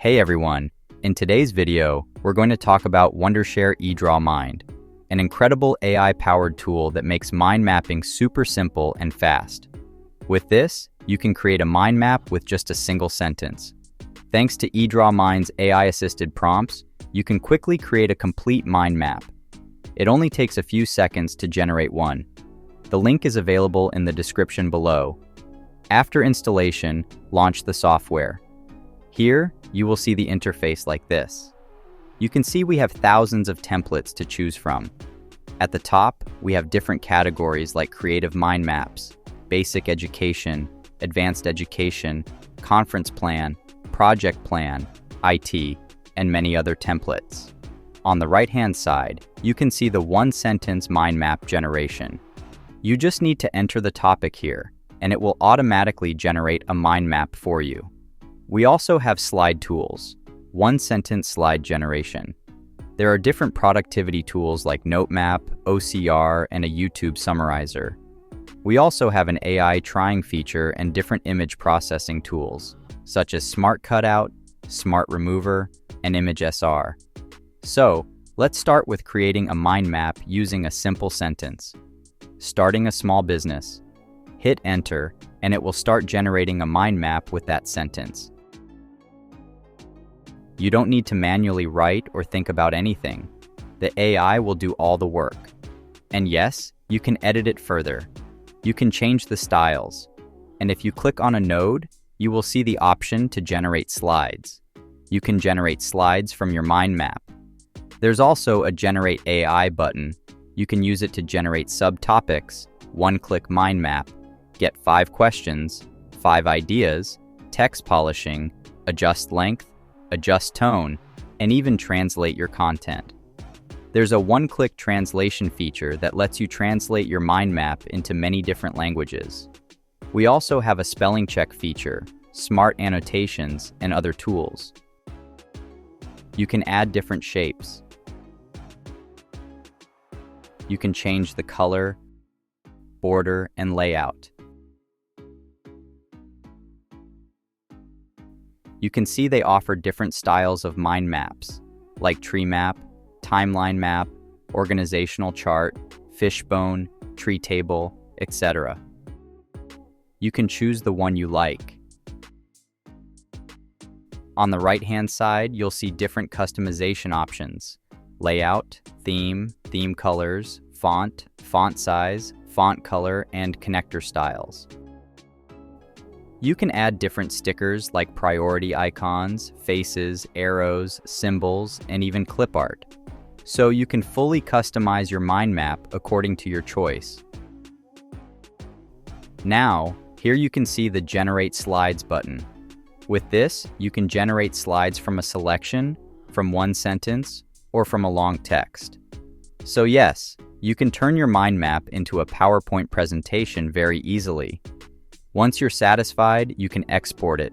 Hey everyone, in today's video, we're going to talk about Wondershare EdrawMind, an incredible AI-powered tool that makes mind mapping super simple and fast. With this, you can create a mind map with just a single sentence. Thanks to EdrawMind's AI-assisted prompts, you can quickly create a complete mind map. It only takes a few seconds to generate one. The link is available in the description below. After installation, launch the software. Here, you will see the interface like this. You can see we have thousands of templates to choose from. At the top, we have different categories like creative mind maps, basic education, advanced education, conference plan, project plan, IT, and many other templates. On the right-hand side, you can see the one-sentence mind map generation. You just need to enter the topic here, and it will automatically generate a mind map for you. We also have slide tools, one-sentence slide generation. There are different productivity tools like NoteMap, OCR, and a YouTube summarizer. We also have an AI trying feature and different image processing tools, such as Smart Cutout, Smart Remover, and Image SR. So, let's start with creating a mind map using a simple sentence. Starting a small business. Hit enter, and it will start generating a mind map with that sentence. You don't need to manually write or think about anything. The AI will do all the work. And yes, you can edit it further. You can change the styles. And if you click on a node, you will see the option to generate slides. You can generate slides from your mind map. There's also a Generate AI button. You can use it to generate subtopics, one-click mind map, get 5 questions, 5 ideas, text polishing, adjust length, adjust tone, and even translate your content. There's a one-click translation feature that lets you translate your mind map into many different languages. We also have a spelling check feature, smart annotations, and other tools. You can add different shapes. You can change the color, border, and layout. You can see they offer different styles of mind maps, like tree map, timeline map, organizational chart, fishbone, tree table, etc. You can choose the one you like. On the right-hand side, you'll see different customization options: layout, theme colors, font size, font color, and connector styles. You can add different stickers like priority icons, faces, arrows, symbols, and even clip art. So you can fully customize your mind map according to your choice. Now, here you can see the Generate Slides button. With this, you can generate slides from a selection, from one sentence, or from a long text. So yes, you can turn your mind map into a PowerPoint presentation very easily. Once you're satisfied, you can export it.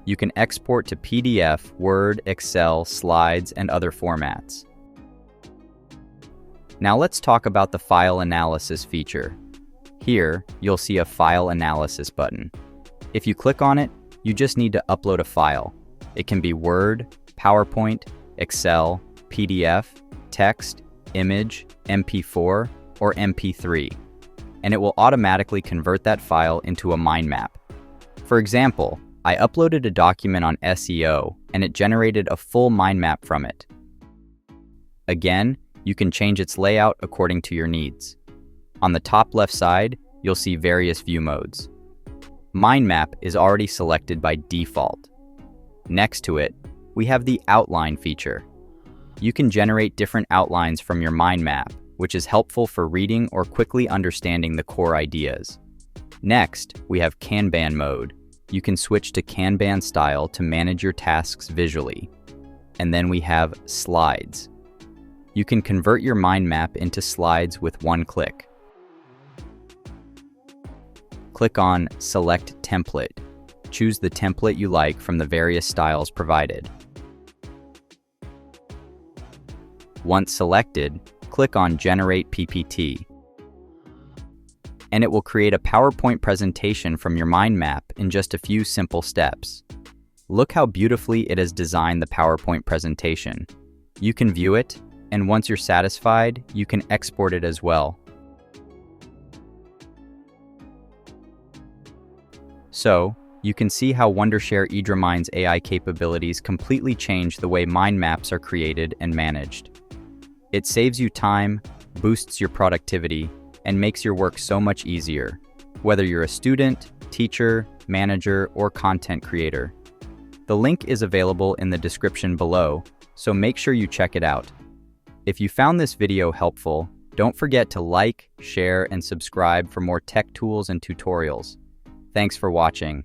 You can export to PDF, Word, Excel, slides, and other formats. Now let's talk about the file analysis feature. Here, you'll see a file analysis button. If you click on it, you just need to upload a file. It can be Word, PowerPoint, Excel, PDF, text, image, MP4, or MP3. And it will automatically convert that file into a mind map. For example, I uploaded a document on SEO and it generated a full mind map from it. Again, you can change its layout according to your needs. On the top left side, you'll see various view modes. Mind map is already selected by default. Next to it, we have the outline feature. You can generate different outlines from your mind map, which is helpful for reading or quickly understanding the core ideas. Next, we have Kanban mode. You can switch to Kanban style to manage your tasks visually. And then we have slides. You can convert your mind map into slides with one click. Click on Select Template. Choose the template you like from the various styles provided. Once selected, click on Generate PPT, and it will create a PowerPoint presentation from your mind map in just a few simple steps. Look how beautifully it has designed the PowerPoint presentation. You can view it, and once you're satisfied, you can export it as well. So, you can see how Wondershare EdrawMind's AI capabilities completely change the way MindMaps are created and managed. It saves you time, boosts your productivity, and makes your work so much easier, whether you're a student, teacher, manager, or content creator. The link is available in the description below, so make sure you check it out. If you found this video helpful, don't forget to like, share, and subscribe for more tech tools and tutorials. Thanks for watching.